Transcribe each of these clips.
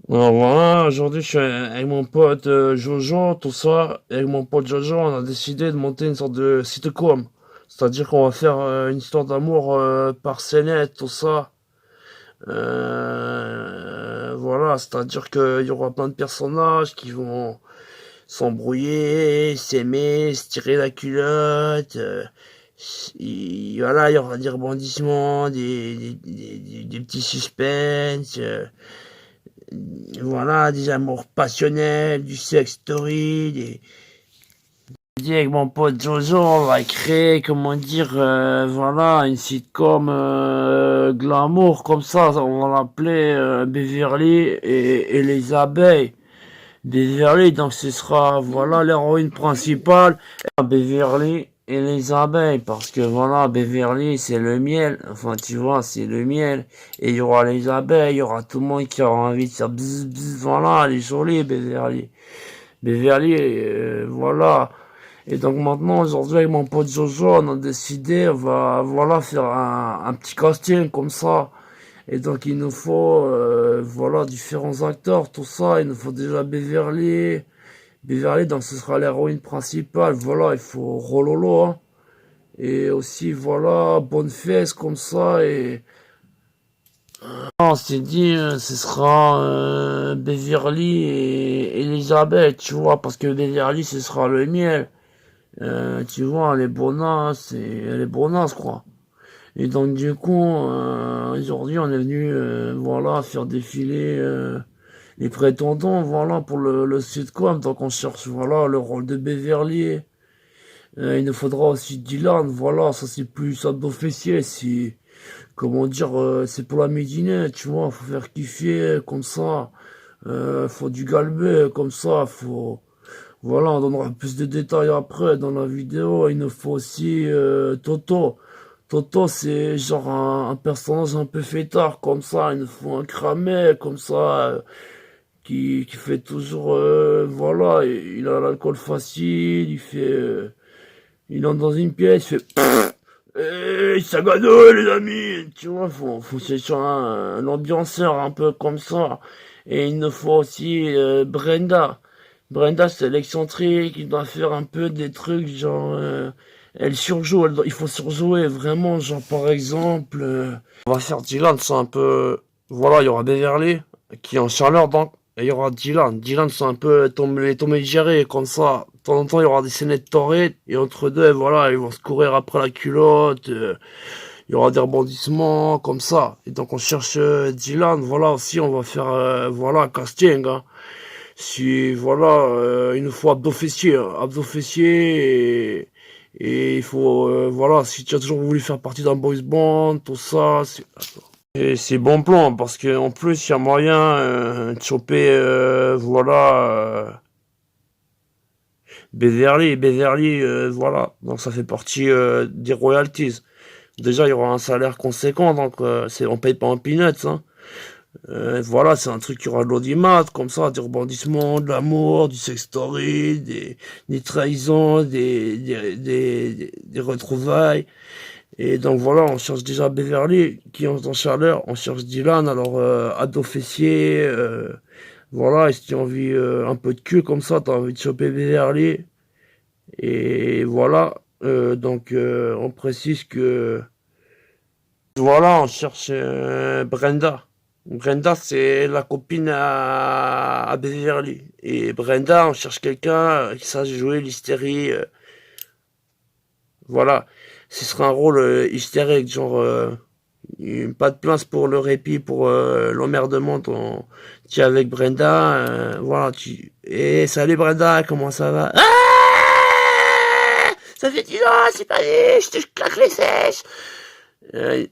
Alors voilà, aujourd'hui je suis avec mon pote Jojo, tout ça. Et avec mon pote Jojo, on a décidé de monter une sorte de sitcom. C'est-à-dire qu'on va faire une histoire d'amour par scénette, tout ça. Voilà, c'est-à-dire qu'il y aura plein de personnages qui vont s'embrouiller, s'aimer, se tirer la culotte. Voilà, il y aura des rebondissements, des petits suspens. Voilà, des amours passionnels, du sex story, des... Dit avec mon pote Jojo, on va créer, comment dire, voilà, une sitcom glamour comme ça, on va l'appeler Beverly et les abeilles. Beverly, donc ce sera, voilà, l'héroïne principale, Beverly et les abeilles, parce que voilà, Beverly, c'est le miel, enfin, tu vois, c'est le miel, et il y aura les abeilles, il y aura tout le monde qui aura envie de faire bzz, bzz, voilà, elle est jolie, Beverly. Beverly, voilà. Et donc maintenant, aujourd'hui, avec mon pote Jojo, on a décidé, on va, voilà, faire un petit casting comme ça. Et donc il nous faut voilà différents acteurs, tout ça. Il nous faut déjà Beverly. Beverly, donc ce sera l'héroïne principale. Voilà, il faut Rololo. Hein. Et aussi voilà, Bonne-Fesse comme ça. Et on s'est dit ce sera Beverly et Elisabeth, tu vois, parce que Beverly ce sera le miel. Tu vois, elle est bonasse quoi. Et donc du coup, aujourd'hui on est venu voilà faire défiler les prétendants voilà pour le sitcom. Donc on cherche voilà le rôle de Beverly. Il nous faudra aussi Dylan, voilà, ça c'est plus à fessier, c'est comment dire, c'est pour la midinette, tu vois, faut faire kiffer comme ça. Faut du galbé comme ça, faut voilà, on donnera plus de détails après dans la vidéo. Il nous faut aussi Toto. Toto, c'est genre un personnage un peu fêtard comme ça. Il nous faut un cramé comme ça qui fait toujours voilà. Il a l'alcool facile. Il entre dans une pièce, il fait hey, Sagado les amis. Tu vois, faut c'est sur un ambianceur un peu comme ça. Et il nous faut aussi Brenda. Brenda, c'est l'excentrique, il doit faire un peu des trucs, genre, elle surjoue, il faut surjouer, vraiment, genre, par exemple, on va faire Dylan, c'est un peu, voilà, il y aura Beverly, qui est en chaleur, donc, et il y aura Dylan. Dylan, c'est un peu les Tom et Jerry, comme ça, de temps en temps, il y aura des scènes torrides, et entre deux, voilà, ils vont se courir après la culotte, il y aura des rebondissements, comme ça. Et donc, on cherche Dylan, voilà, aussi, on va faire, voilà, un casting, hein. Si voilà, il nous faut abdos fessiers, hein. Abdos fessiers et il faut voilà, si tu as toujours voulu faire partie d'un boys band, tout ça, c'est bon plan parce que en plus il y a moyen de choper voilà Beverly voilà, donc ça fait partie des royalties. Déjà il y aura un salaire conséquent donc c'est on paye pas en peanuts hein. Voilà, c'est un truc qui aura de l'audimat, comme ça, des rebondissements, de l'amour, du sextory, des trahisons, des retrouvailles. Et donc voilà, on cherche déjà Beverly, qui est en chaleur, on cherche Dylan, alors ado fessier, voilà, et si tu as envie un peu de cul comme ça, t'as envie de choper Beverly. Et voilà, on précise que voilà, on cherche Brenda. Brenda, c'est la copine à Beverly. Et Brenda, on cherche quelqu'un qui sache jouer l'hystérie. Voilà. Ce sera un rôle hystérique, genre pas de place pour le répit, pour l'emmerdement. Tu es avec Brenda, voilà. Et salut Brenda, comment ça va? Ah, ça fait 10 ans, c'est pas dit, je te claque les sèches.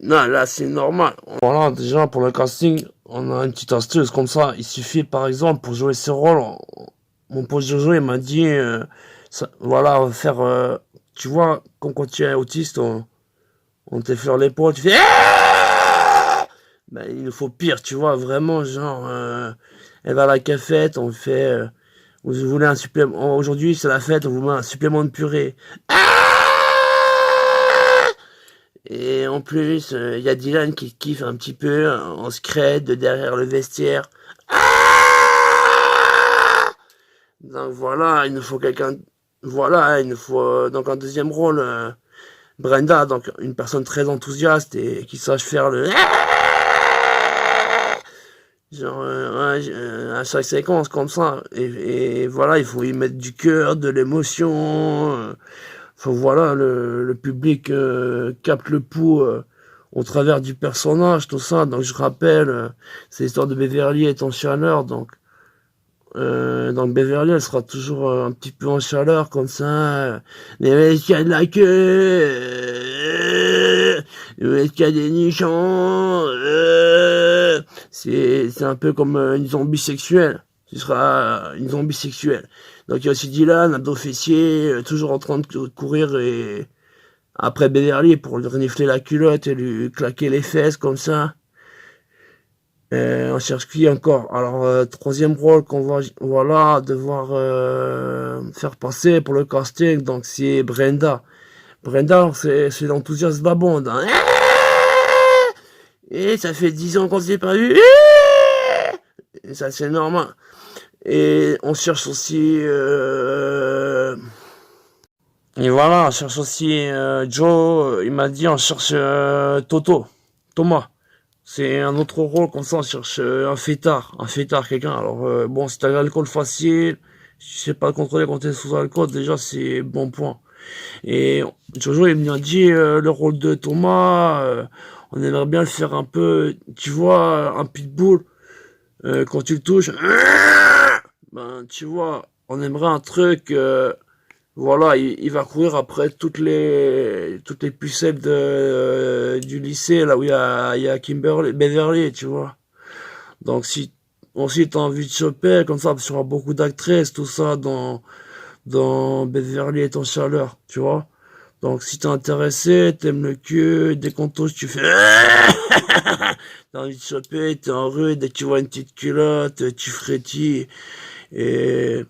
Non, là, c'est normal. Voilà, déjà, pour le casting, on a une petite astuce comme ça. Il suffit, par exemple, pour jouer ce rôle, mon pote Jojo, il m'a dit, voilà, on va faire, tu vois, comme quand tu es autiste, on t'effleure l'épaule, tu fais, ah ben, il nous faut pire, tu vois, vraiment, genre, elle va à la cafette, on fait, vous voulez un supplément, aujourd'hui, c'est la fête, on vous met un supplément de purée. Et en plus, il y a Dylan qui kiffe un petit peu en scred derrière le vestiaire. Donc voilà, il nous faut quelqu'un, voilà, il nous faut donc un deuxième rôle, Brenda, donc une personne très enthousiaste et qui sache faire le genre ouais, à chaque séquence comme ça. Et voilà, il faut y mettre du cœur, de l'émotion. Faut voilà, le public capte le pouls au travers du personnage, tout ça. Donc je rappelle, c'est l'histoire de Beverly est en chaleur, donc Beverly, elle sera toujours un petit peu en chaleur comme ça. Les mecs qui a de la queue, les mecs qui a des nichons. C'est un peu comme une zombie sexuelle. Ce sera une zombie sexuelle. Donc il y a aussi Dylan, abdos fessiers, toujours en train de courir et après Beverly pour lui renifler la culotte et lui claquer les fesses comme ça. On cherche qui encore? Alors, troisième rôle qu'on va, voilà, devoir faire passer pour le casting, donc c'est Brenda. Brenda, c'est l'enthousiasme de la bande. Hein. Et ça fait 10 ans qu'on s'est pas vu. Et ça, c'est normal. Et on cherche aussi... Et voilà, on cherche aussi Joe, il m'a dit on cherche Thomas. C'est un autre rôle comme ça, on cherche un fêtard, quelqu'un. Alors bon, si t'as l'alcool facile, si tu sais pas contrôler quand t'es sous alcool, déjà c'est bon point. Et Jojo il m'a dit le rôle de Thomas, on aimerait bien le faire un peu, tu vois, un pitbull, quand tu le touches, ben tu vois, on aimerait un truc, voilà, il va courir après toutes les pucelles du lycée, là où il y a Kimberly, Beverly, tu vois. Donc si aussi t'as envie de choper, comme ça, parce qu'il y aura beaucoup d'actrices, tout ça, dans Beverly est en chaleur, tu vois. Donc si t'es intéressé, t'aimes le cul, dès qu'on touche, tu fais t'as envie de choper, t'es en rue, dès que tu vois une petite culotte, tu frétilles, et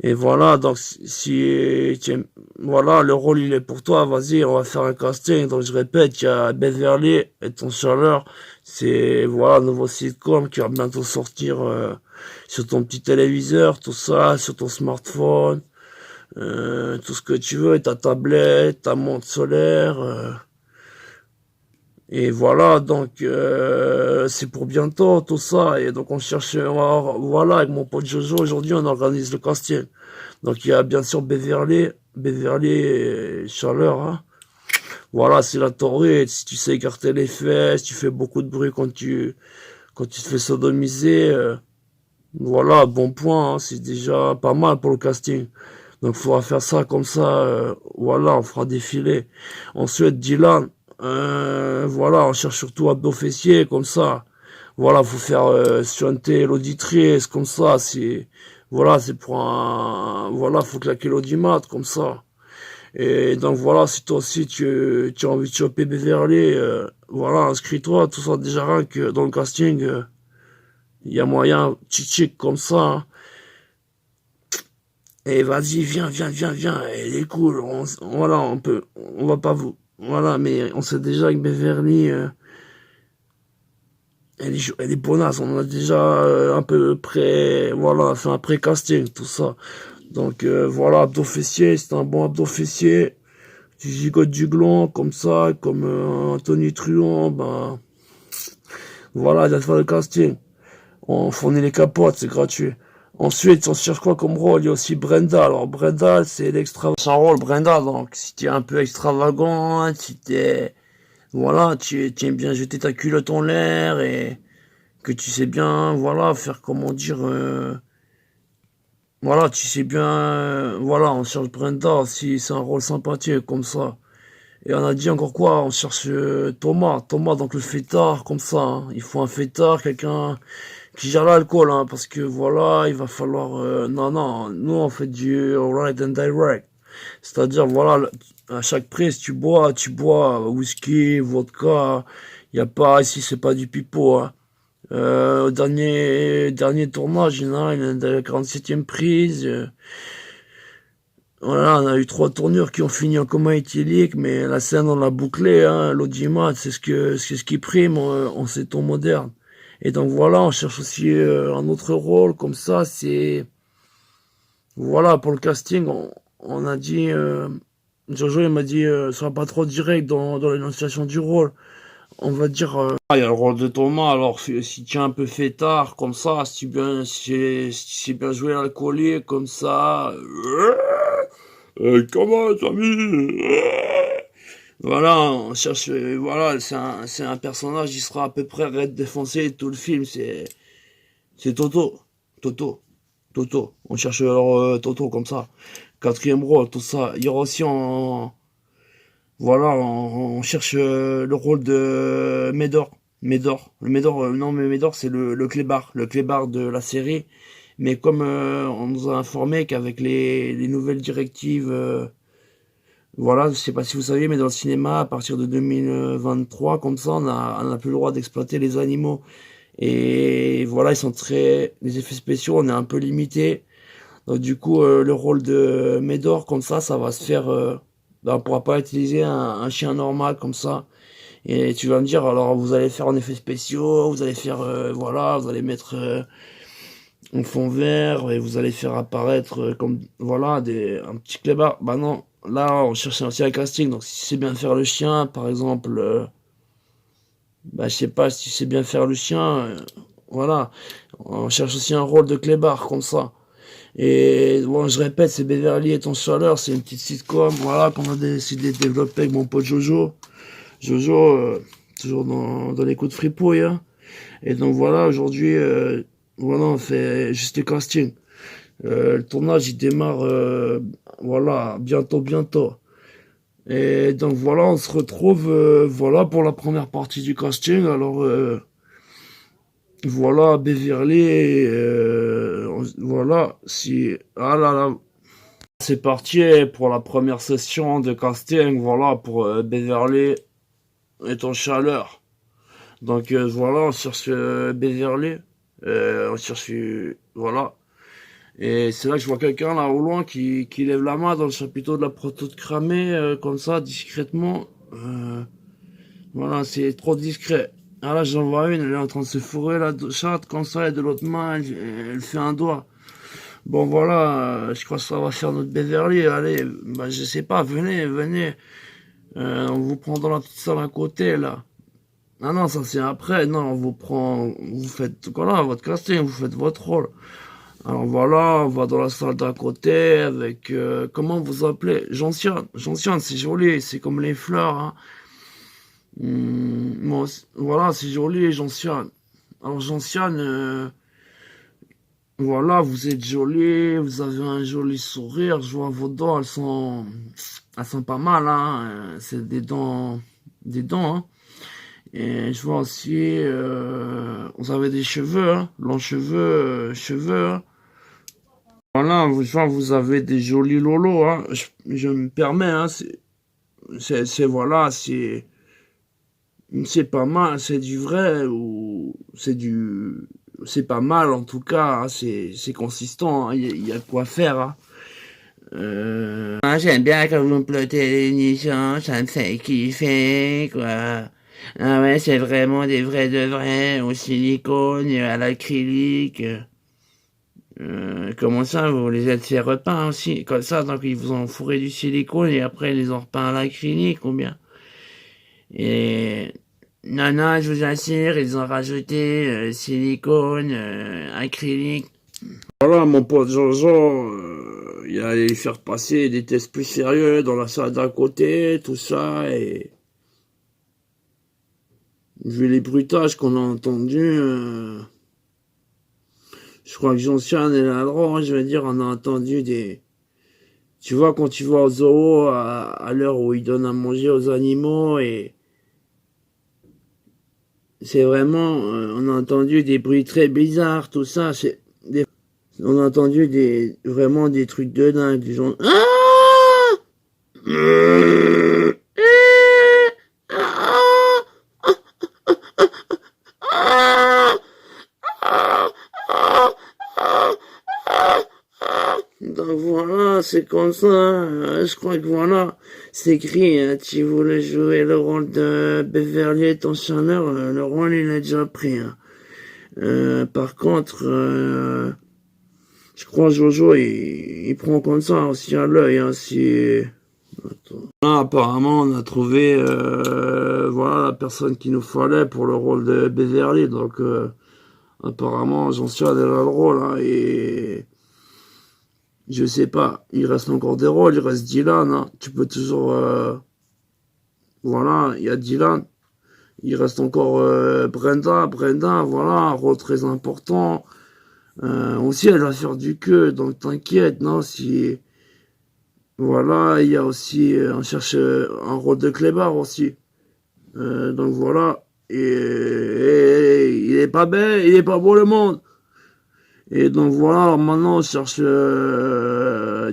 et voilà, donc si voilà, le rôle il est pour toi, vas-y, on va faire un casting. Donc je répète, il y a Beverly et ton chaleur, c'est voilà, un nouveau sitcom qui va bientôt sortir sur ton petit téléviseur, tout ça, sur ton smartphone, tout ce que tu veux, ta tablette, ta montre solaire. Et voilà, donc c'est pour bientôt tout ça. Et donc on cherche, voilà, avec mon pote Jojo, aujourd'hui on organise le casting. Donc il y a bien sûr Beverly et Chaleur. Hein. Voilà, c'est la théorie. Si tu sais écarter les fesses, tu fais beaucoup de bruit quand tu te fais sodomiser. Voilà, bon point, hein, c'est déjà pas mal pour le casting. Donc, il faudra faire ça comme ça. Voilà, on fera défiler. Ensuite, Dylan. Voilà, on cherche surtout abdos fessiers, comme ça. Voilà, faut faire suinter l'auditrice, comme ça. Voilà, c'est pour un... Voilà, faut claquer l'audimat, comme ça. Et donc, voilà, si toi aussi, tu as envie de choper Beverly, voilà, inscris-toi. Tout ça, déjà, rien que dans le casting, il y a moyen, tchik comme ça. Hein. Et vas-y, viens, elle est cool, voilà, on va pas vous, voilà, mais on sait déjà que Beverly, elle est bonasse, on a déjà un peu près, voilà, fait un pré-casting, tout ça. Donc voilà, abdos fessiers, c'est un bon abdos fessier, tu gigotes du gland, comme ça, comme Anthony Truant, ben, voilà, il va faire le casting. On fournit les capotes, c'est gratuit. Ensuite, on cherche quoi comme rôle? Il y a aussi Brenda. Alors, Brenda, c'est l'extra... Son rôle, Brenda, donc, si tu es un peu extravagant, si t'es... Voilà, tu aimes bien jeter ta culotte en l'air et que tu sais bien, voilà, faire, comment dire... voilà, tu sais bien... voilà, on cherche Brenda, si c'est un rôle sympathique, comme ça. Et on a dit encore quoi? On cherche Thomas, donc le fêtard, comme ça. Hein. Il faut un fêtard, quelqu'un qui gère l'alcool, hein, parce que voilà, il va falloir... non, nous on fait du right and direct. C'est-à-dire, voilà, à chaque prise, tu bois whisky, vodka. Il y a pas, ici c'est pas du pipeau. Hein. Au dernier tournage, il y en a la 47e prise. Voilà, on a eu 3 tournures qui ont fini en coma éthylique, mais la scène on l'a bouclée, hein, l'audimat, c'est ce qui prime en ces temps modernes. Et donc voilà, on cherche aussi un autre rôle, comme ça, c'est... Voilà, pour le casting, on a dit... Jojo, il m'a dit, sois pas trop direct dans l'énonciation du rôle. On va dire... il y a le rôle de Thomas, alors si tu es un peu fêtard, comme ça, si tu sais bien jouer l'alcoolier, comme ça... comment, Tommy? Voilà, on cherche, voilà, c'est un personnage, il sera à peu près red défoncé tout le film, c'est Toto, Toto, Toto. On cherche alors Toto comme ça. Quatrième rôle, tout ça. Il y aura aussi voilà, on cherche le rôle de Médor, Médor, le Médor, non mais Médor c'est le clébard de la série. Mais comme on nous a informé qu'avec les nouvelles directives voilà, je sais pas si vous saviez, mais dans le cinéma, à partir de 2023, comme ça, on a plus le droit d'exploiter les animaux. Et voilà, les effets spéciaux, on est un peu limité. Donc du coup, le rôle de Médor, comme ça va se faire, on pourra pas utiliser un chien normal comme ça. Et tu vas me dire, alors vous allez faire en effets spéciaux, vous allez faire, voilà, vous allez mettre en fond vert et vous allez faire apparaître comme, voilà, un petit clébard. Bah non. Là, on cherche aussi un casting, donc si c'est bien faire le chien, par exemple, bah je sais pas si c'est bien faire le chien, voilà. On cherche aussi un rôle de clébard, comme ça. Et bon, je répète, c'est Beverly et ton chaleur, c'est une petite sitcom, voilà, qu'on a décidé de développer avec mon pote Jojo. Jojo, toujours dans les coups de fripouille, hein. Et donc voilà, aujourd'hui, voilà, on fait juste le casting. Le tournage, il démarre, voilà, bientôt. Et donc voilà, on se retrouve, voilà, pour la première partie du casting. Alors, voilà, Beverly, voilà, si, ah là là, c'est parti pour la première session de casting, voilà, pour Beverly et ton chaleur. Donc voilà, on cherche Beverly, on cherche, voilà. Et c'est là que je vois quelqu'un là au loin qui lève la main dans le chapiteau de la proto de cramé, comme ça, discrètement. Voilà, c'est trop discret. Ah là, j'en vois une, elle est en train de se fourrer la chatte comme ça, et de l'autre main, elle fait un doigt. Bon voilà, je crois que ça va faire notre Beverly. Allez, bah je sais pas, venez. On vous prend dans la petite salle à côté là. Ah non, ça c'est après. Non, on vous prend, vous faites, voilà, votre casting, vous faites votre rôle. Alors voilà, on va dans la salle d'à côté avec, comment vous appelez? Gentiane, c'est joli, c'est comme les fleurs, hein. Bon, voilà, c'est joli, Gentiane. Alors Gentiane, voilà, vous êtes jolie, vous avez un joli sourire, je vois vos dents, elles sont pas mal, hein. C'est des dents, hein. Et je vois aussi, vous avez des cheveux, hein, longs cheveux, hein. Voilà, je vois, vous avez des jolis lolos, hein. Je me permets, hein, voilà, c'est pas mal, c'est du vrai, ou c'est pas mal, en tout cas, hein, c'est consistant, hein, il y a de quoi faire, hein. Moi, j'aime bien quand vous me plotez les nichons, ça me fait kiffer, quoi. Ah ouais, c'est vraiment des vrais de vrais, au silicone, à l'acrylique. Comment ça, vous les êtes fait repeint aussi, comme ça, donc ils vous ont fourré du silicone et après ils les ont repeints à l'acrylique ou bien. Et non, je vous assure, ils ont rajouté silicone, acrylique. Voilà, mon pote Jean-Jean, il allait faire passer des tests plus sérieux dans la salle d'à côté, tout ça, et vu les bruitages qu'on a entendus, je crois que Jean-Sian est là droit, je veux dire, on a entendu des... Tu vois, quand tu vas au zoo, à l'heure où ils donnent à manger aux animaux, et c'est vraiment, on a entendu des bruits très bizarres, tout ça, on a entendu vraiment des trucs de dingue, du genre, ah! Donc voilà, c'est comme ça, je crois que voilà, c'est écrit, hein, tu voulais jouer le rôle de Beverly et ton chanteur, le rôle il est déjà pris, hein. Par contre, je crois Jojo, il prend comme ça aussi à l'œil, hein, si... Attends. Là, apparemment, on a trouvé, voilà, la personne qu'il nous fallait pour le rôle de Beverly, donc, apparemment, Jean-Charles elle a le rôle, hein, et... Je sais pas, il reste encore des rôles, il reste Dylan, hein, tu peux toujours... voilà, il y a Dylan, il reste encore Brenda, voilà, un rôle très important. Aussi, elle va faire du queue, donc t'inquiète, non, si... Voilà, il y a aussi, on cherche un rôle de clébard aussi. Donc voilà, et il est pas bête, il est pas beau le monde. Et donc voilà, alors maintenant on cherche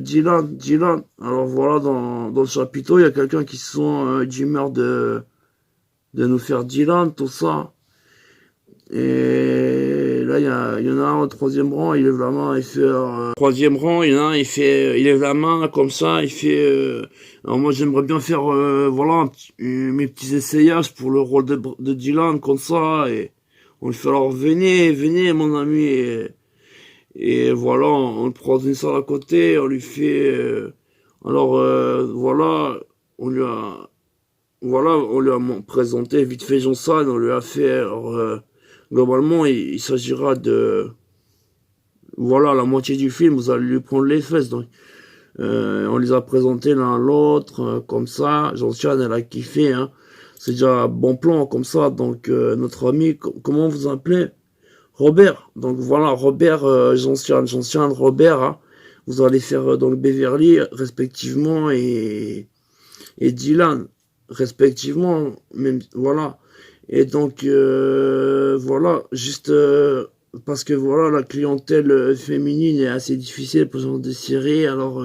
Dylan. Alors voilà, dans le chapiteau, il y a quelqu'un qui se sent d'humeur de nous faire Dylan, tout ça. Et là, il y en a un au troisième rang, il lève la main, il fait... troisième rang, il y en a un, il lève la main comme ça, il fait... alors moi, j'aimerais bien faire, voilà, mes petits essayages pour le rôle de Dylan, comme ça, et on lui fait alors, venez, mon ami, et voilà, on le prend dans une salle à côté, on lui fait... alors, voilà, on lui a présenté vite fait Jean-Sal, on lui a fait... Alors, globalement, il s'agira de... Voilà, la moitié du film, vous allez lui prendre les fesses. Donc, on les a présentés l'un à l'autre, comme ça. Jean-Charles, elle a kiffé, hein. C'est déjà un bon plan, comme ça. Donc, notre ami, comment vous appelez? Robert. Donc, voilà, Robert, Jean-Charles, Robert, hein. Vous allez faire, donc, Beverly, respectivement, et Dylan, respectivement. Même, voilà. Et donc, voilà, juste parce que voilà, la clientèle féminine est assez difficile pour ce genre de série, alors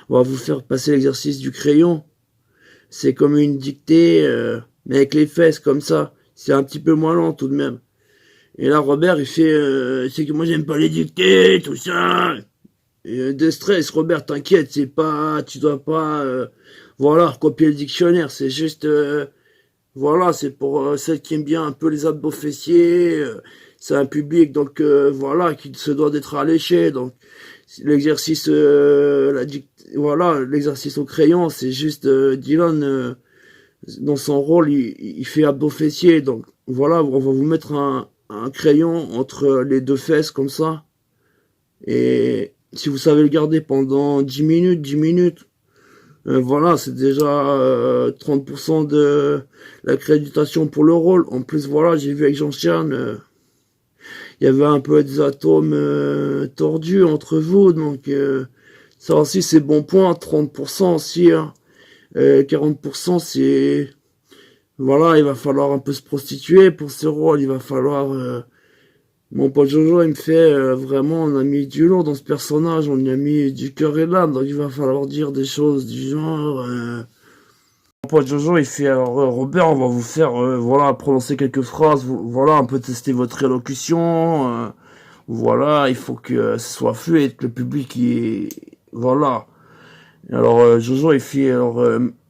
on va vous faire passer l'exercice du crayon. C'est comme une dictée, mais avec les fesses comme ça. C'est un petit peu moins lent tout de même. Et là, Robert, il fait, c'est que moi j'aime pas les dictées, tout ça. Et, de stress, Robert, t'inquiète, c'est pas, tu dois pas, voilà, recopier le dictionnaire, c'est juste... voilà, c'est pour celles qui aiment bien un peu les abdos fessiers. C'est un public, donc voilà, qui se doit d'être alléché. Donc l'exercice, voilà, l'exercice au crayon, c'est juste Dylan dans son rôle, il fait abdos fessiers. Donc voilà, on va vous mettre un crayon entre les deux fesses comme ça. Et si vous savez le garder pendant 10 minutes. Voilà, c'est déjà 30% de l'accréditation pour le rôle. En plus, voilà, j'ai vu avec Jean-Charles, il y avait un peu des atomes tordus entre vous, donc ça aussi c'est bon point. 30% aussi, hein. 40% c'est... Voilà, il va falloir un peu se prostituer pour ce rôle, il va falloir... Mon pote Jojo, il me fait vraiment, on a mis du lourd dans ce personnage, on y a mis du cœur et l'âme, donc il va falloir dire des choses du genre... Mon pote Jojo, il fait, alors Robert, on va vous faire, voilà, prononcer quelques phrases, voilà, un peu tester votre élocution, voilà, il faut que ce soit fluide, que le public, voilà. Et alors Jojo, il fait, alors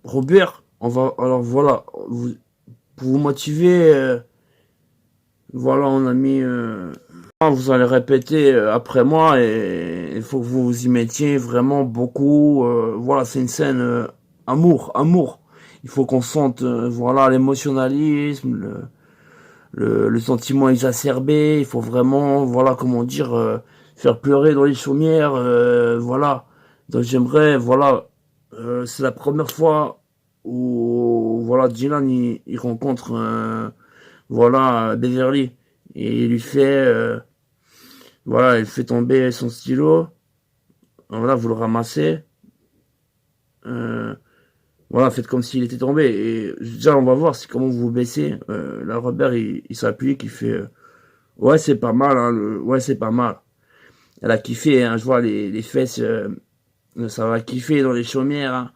Robert, on va, alors voilà, pour vous motiver... voilà, on a mis... vous allez répéter après moi et il faut que vous vous y mettiez vraiment beaucoup. Voilà, c'est une scène amour. Il faut qu'on sente voilà l'émotionnalisme, le sentiment exacerbé. Il faut vraiment, voilà, comment dire, faire pleurer dans les chaumières. Voilà. Donc j'aimerais, voilà, c'est la première fois où voilà Dylan il rencontre voilà, Beverly. Et il lui fait, voilà, il fait tomber son stylo. Voilà, vous le ramassez. Voilà, faites comme s'il était tombé. Et déjà, on va voir si comment vous vous baissez. Là, Robert, il s'appuie, il fait, ouais, c'est pas mal, hein, ouais, c'est pas mal. Elle a kiffé, hein, je vois les fesses, ça va kiffer dans les chaumières, hein.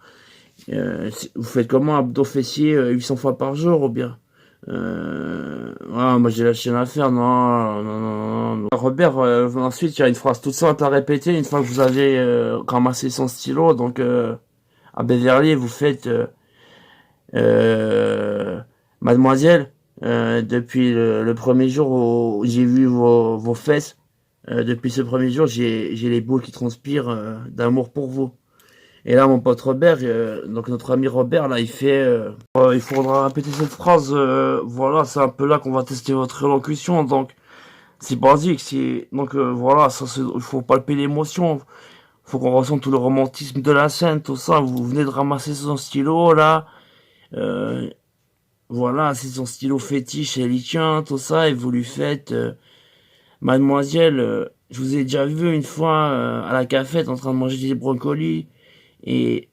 Vous faites comment, abdos fessiers 800 fois par jour ou bien? Moi j'ai lâché l'affaire, non. Robert, ensuite il y a une phrase toute simple à répéter une fois que vous avez ramassé son stylo. Donc à Beverly, vous faites Mademoiselle, Depuis le premier jour où j'ai vu vos fesses. Depuis ce premier jour, j'ai les boules qui transpirent d'amour pour vous. Et là, mon pote Robert, donc notre ami Robert, là, il fait... il faudra répéter cette phrase. Voilà, c'est un peu là qu'on va tester votre élocution. Donc, c'est basique. Donc, voilà, il faut palper l'émotion. Faut qu'on ressente tout le romantisme de la scène, tout ça. Vous venez de ramasser son stylo, là. Euh, voilà, c'est son stylo fétiche, elle y tient, tout ça. Et vous lui faites... Mademoiselle, je vous ai déjà vu une fois à la cafette en train de manger des brocolis. Et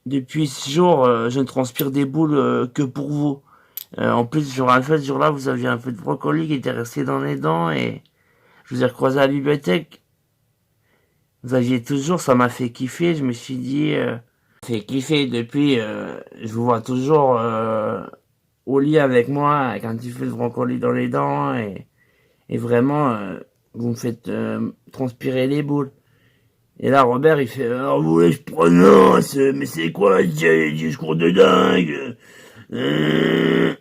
depuis ce jour, je ne transpire des boules que pour vous. En plus, sur un fait, ce jour-là, vous aviez un peu de brocoli qui était resté dans les dents et je vous ai recroisé à la bibliothèque. Vous aviez toujours, ça m'a fait kiffer. Je me suis dit, fait kiffer depuis. Je vous vois toujours au lit avec moi, avec un petit peu de brocoli dans les dents et vraiment, vous me faites transpirer les boules. Et là, Robert, il fait, alors vous voulez que je prononce, mais c'est quoi ce discours de dingue?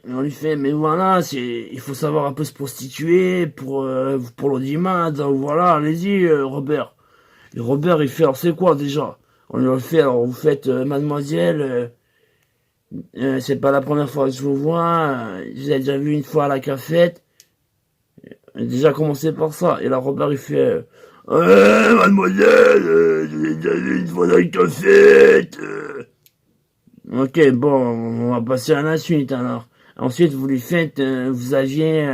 On lui fait, mais voilà, il faut savoir un peu se prostituer pour l'audimat, donc voilà, allez-y, Robert. Et Robert, il fait, alors c'est quoi déjà? On lui fait, alors vous faites, mademoiselle, c'est pas la première fois que je vous vois, je vous ai déjà vu une fois à la cafette. Déjà commencé par ça. Et là, Robert, il fait, mademoiselle, je l'ai déjà vu une fois dans le cafette. Ok, bon, on va passer à la suite alors. Ensuite, vous lui faites, vous aviez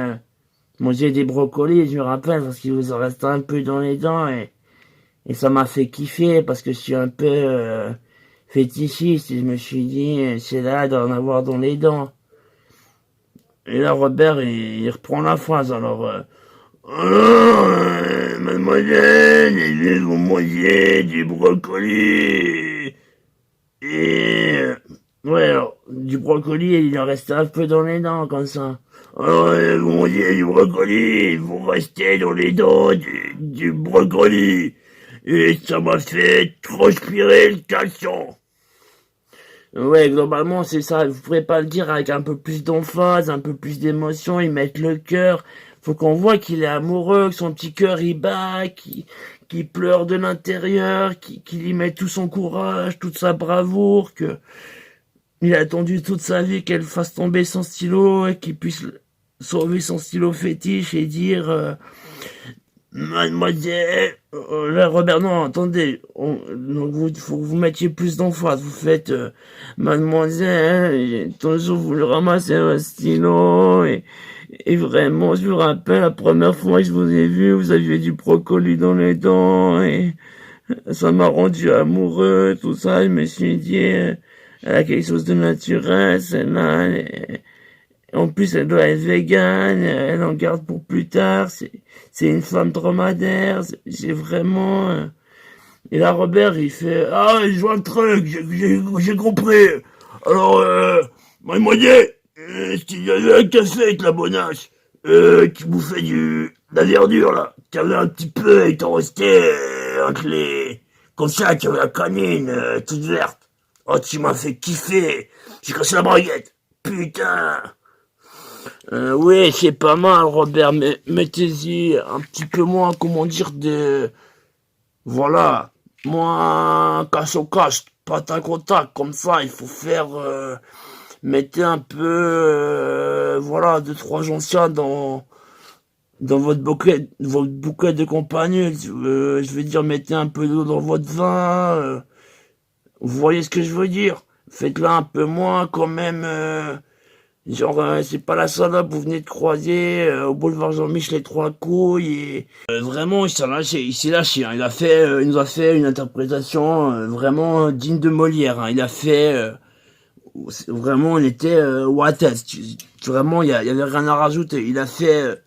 mangé des brocolis, je me rappelle, parce qu'il vous en restait un peu dans les dents et ça m'a fait kiffer parce que je suis un peu fétichiste et je me suis dit, c'est là d'en avoir dans les dents. Et là, Robert, il reprend la phrase alors. Alors, mademoiselle, je vais vous manger du brocoli. Et, ouais, alors, du brocoli, il en reste un peu dans les dents, comme ça. Alors, vous mangez du brocoli, vous restez dans les dents du brocoli. Et ça m'a fait transpirer le caleçon. Ouais, globalement, c'est ça. Vous pourrez pas le dire avec un peu plus d'emphase, un peu plus d'émotion, y mettre le cœur. Faut qu'on voit qu'il est amoureux, que son petit cœur y bat, qu'il pleure de l'intérieur, qu'il y met tout son courage, toute sa bravoure, que il a attendu toute sa vie qu'elle fasse tomber son stylo et qu'il puisse sauver son stylo fétiche et dire Mademoiselle, là, Robert, non, attendez, donc faut que vous mettiez plus d'emphase, vous faites, Mademoiselle, j'ai toujours voulu ramasser un stylo, et vraiment, je vous rappelle, la première fois que je vous ai vu, vous aviez du brocoli dans les dents, et ça m'a rendu amoureux, tout ça, je me suis dit, elle a quelque chose de naturel, celle-là, en plus, elle doit être végane, elle en garde pour plus tard, c'est une femme dromadaire, c'est vraiment... Et là, Robert, il fait, ah, je vois le truc, j'ai compris. Alors, mademoiselle, s'il y avait un café avec la bonasse, qui bouffait de la verdure, là, qui avait un petit peu, et t'en restait, entre les, comme ça, qui avait la canine, toute verte. Oh, tu m'as fait kiffer, j'ai cassé la braguette. Putain. Oui, c'est pas mal, Robert, mais mettez-y un petit peu moins, comment dire, voilà, moins cache au cache, pas tac au tac, comme ça, il faut faire, mettez un peu, voilà, deux, trois gentians dans votre bouquet de compagnie, je veux dire, mettez un peu d'eau dans votre vin, vous voyez ce que je veux dire? Faites-le un peu moins, quand même, genre, c'est pas la salope, vous venez de croiser au boulevard Jean-Mich les trois couilles et vraiment il s'est lâché, hein. Il nous a fait une interprétation vraiment digne de Molière, hein. Il a fait vraiment, on était Wattez, vraiment il y avait rien à rajouter. Il a fait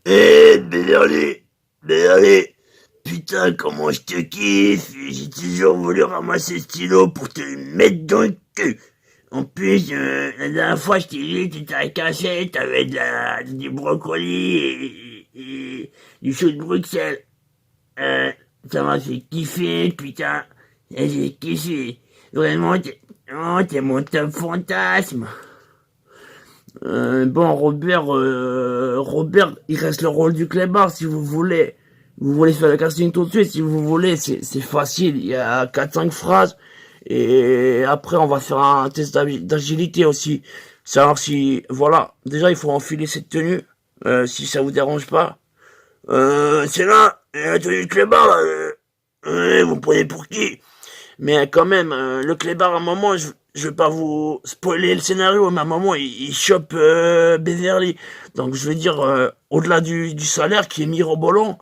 Bédalé, Bédalé, putain comment je te kiffe, j'ai toujours voulu ramasser ce stylo pour te le mettre dans le cul. En plus, la dernière fois, je t'ai dit, tu t'avais caché, t'avais du brocoli et du chou de Bruxelles. Euh, ça m'a fait kiffer, putain. J'ai kiffé. Vraiment, t'es mon top fantasme. Bon, Robert, il reste le rôle du clébard, si vous voulez. Vous voulez faire le casting tout de suite, si vous voulez, c'est facile. Il y a 4-5 phrases. Et après, on va faire un test d'agilité aussi. Savoir si, voilà. Déjà, il faut enfiler cette tenue, si ça vous dérange pas. C'est là, la tenue du clébard, là. Vous me prenez pour qui? Mais quand même, le clébard, à un moment, je vais pas vous spoiler le scénario, mais à un moment, il chope Beverly. Donc, je veux dire, au-delà du salaire qui est mirobolant,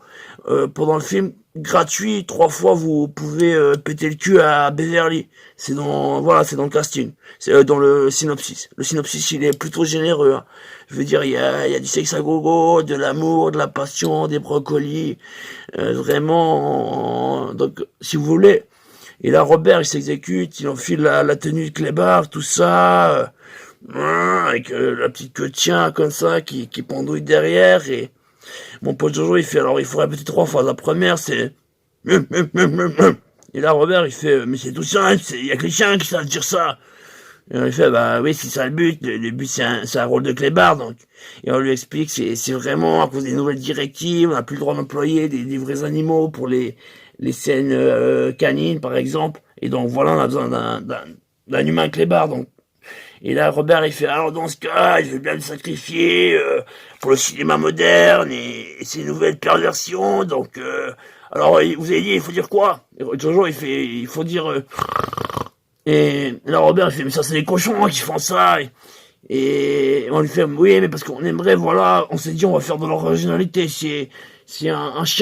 pendant le film, gratuit, 3 fois, vous pouvez péter le cul à Beverly. Voilà, c'est dans le casting. C'est dans le synopsis. Le synopsis, il est plutôt généreux, hein. Je veux dire, il y a du sexe à gogo, de l'amour, de la passion, des brocolis. Vraiment, donc, si vous voulez. Et là, Robert, il s'exécute, il enfile la tenue de clébard, tout ça, avec la petite queue de chien comme ça, qui pendouille derrière. Et mon pote Jojo, il fait, alors il faut répéter 3 fois. La première, c'est... Et là, Robert, il fait, mais c'est tout simple, il y a que les chiens qui savent dire ça. Et on lui fait, bah oui, c'est ça le but. Le but, c'est un rôle de clébard, donc. Et on lui explique, c'est vraiment à cause des nouvelles directives, on n'a plus le droit d'employer des vrais animaux pour les scènes canines, par exemple. Et donc, voilà, on a besoin d'un humain clébard, donc. Et là, Robert, il fait, alors dans ce cas, je vais bien me sacrifier pour le cinéma moderne et ses nouvelles perversions, donc... alors, vous avez dit, il faut dire quoi? Et Jojo, il fait, il faut dire... Et là, Robert, il fait, mais ça, c'est les cochons qui font ça. Et on lui fait, oui, mais parce qu'on aimerait, voilà, on s'est dit, on va faire de l'originalité. C'est un chien